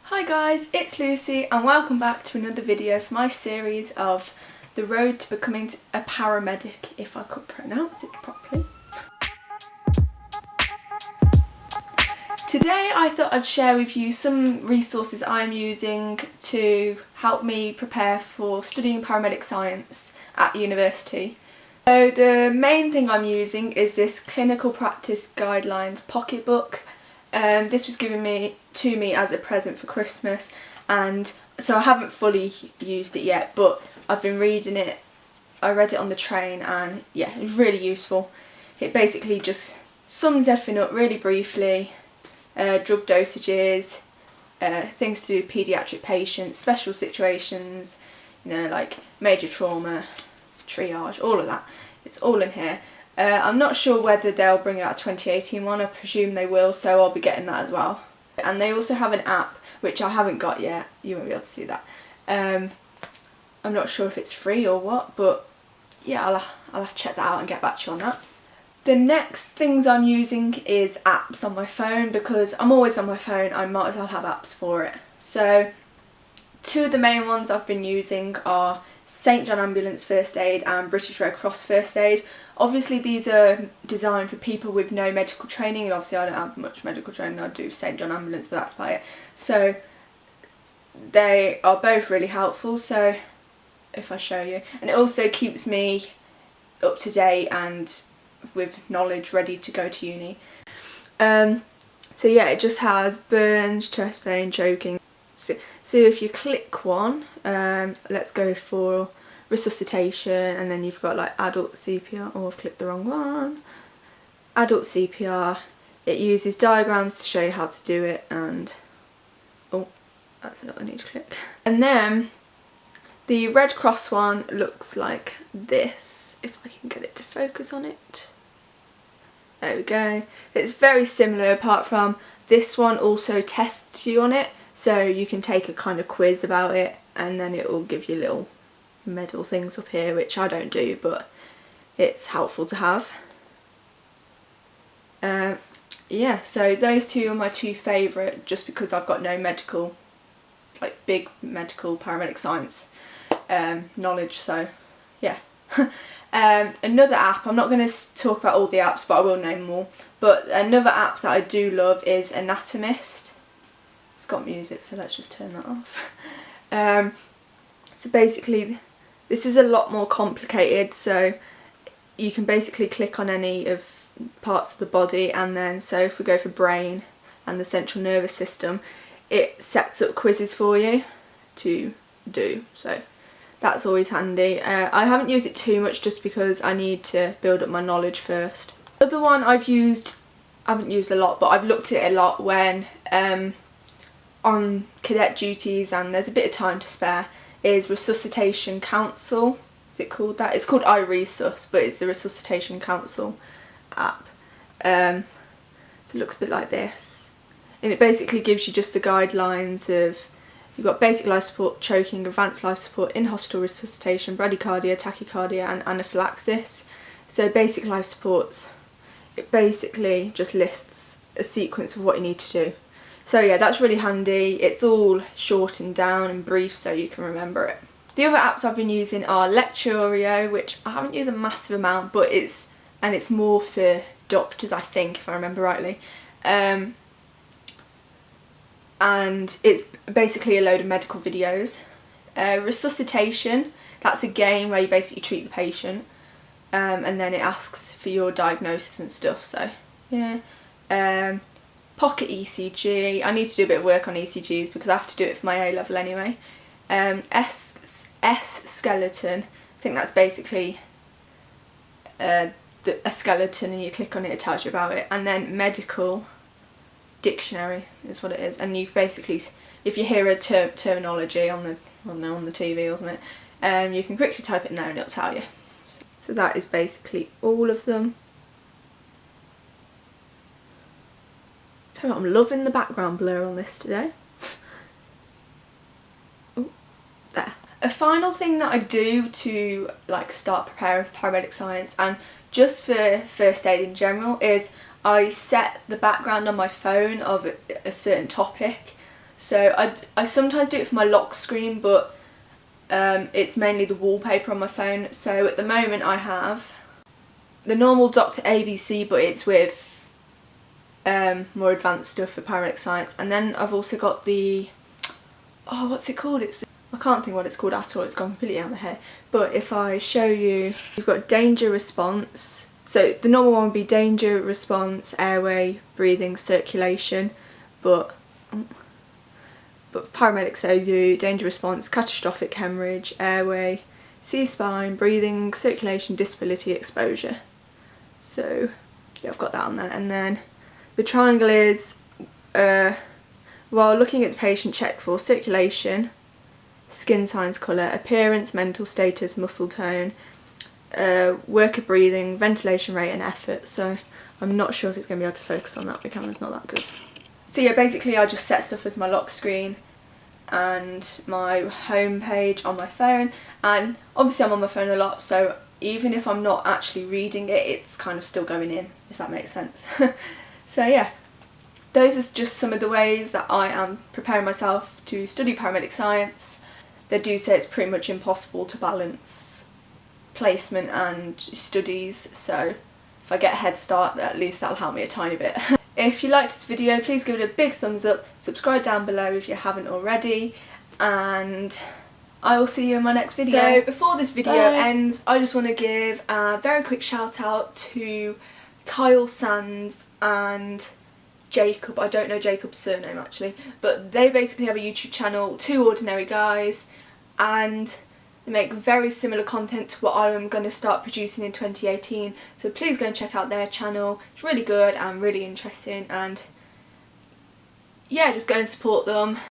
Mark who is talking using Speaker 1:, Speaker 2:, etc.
Speaker 1: Hi guys, it's Lucy and welcome back to another video for my series of the road to becoming a paramedic, if I could pronounce it properly. Today I thought I'd share with you some resources I'm using to help me prepare for studying paramedic science at university. So the main thing I'm using is this clinical practice guidelines pocketbook. This was given to me as a present for Christmas, and so I haven't fully used it yet, but I've been reading it. I read it on the train and yeah, it's really useful. It basically just sums everything up really briefly. Drug dosages, things to do with paediatric patients, special situations, you know, like major trauma, triage, all of that. It's all in here. I'm not sure whether they'll bring out a 2018 one, I presume they will, so I'll be getting that as well. And they also have an app, which I haven't got yet, you won't be able to see that. I'm not sure if it's free or what, but yeah, I'll have to check that out and get back to you on that. The next things I'm using is apps on my phone, because I'm always on my phone, I might as well have apps for it. So two of the main ones I've been using are St John Ambulance First Aid and British Red Cross First Aid. Obviously these are designed for people with no medical training, and obviously I don't have much medical training. I do St John Ambulance, but that's about it. So they are both really helpful, so if I show you. And it also keeps me up to date and with knowledge ready to go to uni. So yeah, it just has burns, chest pain, choking. So if you click one, let's go for resuscitation, and then you've got like adult CPR. Oh, I've clicked the wrong one. Adult CPR. It uses diagrams to show you how to do it, and oh, that's not what I need to click. And then the Red Cross one looks like this, if I can get it to focus on it. There we go. It's very similar, apart from this one also tests you on it, so you can take a kind of quiz about it, and then it will give you little medal things up here, which I don't do, but it's helpful to have. Yeah, so those two are my two favourite, just because I've got no medical, like big medical paramedic science knowledge, so yeah. Another app, I'm not going to talk about all the apps, but I will name them all, but another app that I do love is Anatomist. It's got music, so let's just turn that off. So basically this is a lot more complicated, so you can basically click on any of parts of the body, and then so if we go for brain and the central nervous system, it sets up quizzes for you to do, so that's always handy. I haven't used it too much just because I need to build up my knowledge first. The other one I haven't used a lot, but I've looked at it a lot when on cadet duties and there's a bit of time to spare, is Resuscitation Council. Is it called that? It's called iResus, but it's the Resuscitation Council app. So it looks a bit like this, and it basically gives you just the guidelines of, you've got basic life support, choking, advanced life support, in-hospital resuscitation, bradycardia, tachycardia and anaphylaxis. So basic life supports, it basically just lists a sequence of what you need to do. So yeah, that's really handy. It's all shortened down and brief so you can remember it. The other apps I've been using are Lecturio, which I haven't used a massive amount, but it's more for doctors, I think, if I remember rightly. And it's basically a load of medical videos. Resuscitation, that's a game where you basically treat the patient, and then it asks for your diagnosis and stuff, so yeah. Pocket ECG, I need to do a bit of work on ECGs because I have to do it for my A-level anyway. S skeleton, I think that's basically a skeleton, and you click on it, it tells you about it. And then medical dictionary is what it is, and you basically, if you hear a terminology on the TV or something, you can quickly type it in there and it'll tell you. So that is basically all of them. Tell you what, I'm loving the background blur on this today. Ooh, there. A final thing that I do to like start preparing for paramedic science, and just for first aid in general, is I set the background on my phone of a certain topic. So I sometimes do it for my lock screen, but it's mainly the wallpaper on my phone. So at the moment I have the normal Dr. ABC, but it's with more advanced stuff for Paramedic Science. And then I've also got the, oh, what's it called? I can't think what it's called at all, it's gone completely out of my head. But if I show you, you've got danger response. So the normal one would be danger response, airway, breathing, circulation. But paramedics, they do danger response, catastrophic hemorrhage, airway, C-spine, breathing, circulation, disability, exposure. So yeah, I've got that on there. And then the triangle is, while looking at the patient, check for circulation, skin signs, colour, appearance, mental status, muscle tone, worker breathing, ventilation rate and effort. So I'm not sure if it's going to be able to focus on that, the camera's not that good. So yeah, basically I just set stuff as my lock screen and my home page on my phone, and obviously I'm on my phone a lot, so even if I'm not actually reading it, it's kind of still going in, if that makes sense. So yeah, those are just some of the ways that I am preparing myself to study paramedic science. They do say it's pretty much impossible to balance placement and studies, so if I get a head start, at least that'll help me a tiny bit. If you liked this video, please give it a big thumbs up, subscribe down below if you haven't already, and I will see you in my next video. So before this video ends, I just want to give a very quick shout out to Kyle Sands and Jacob. I don't know Jacob's surname actually, but they basically have a YouTube channel, Two Ordinary Guys, and they make very similar content to what I am going to start producing in 2018, so please go and check out their channel. It's really good and really interesting, and yeah, just go and support them.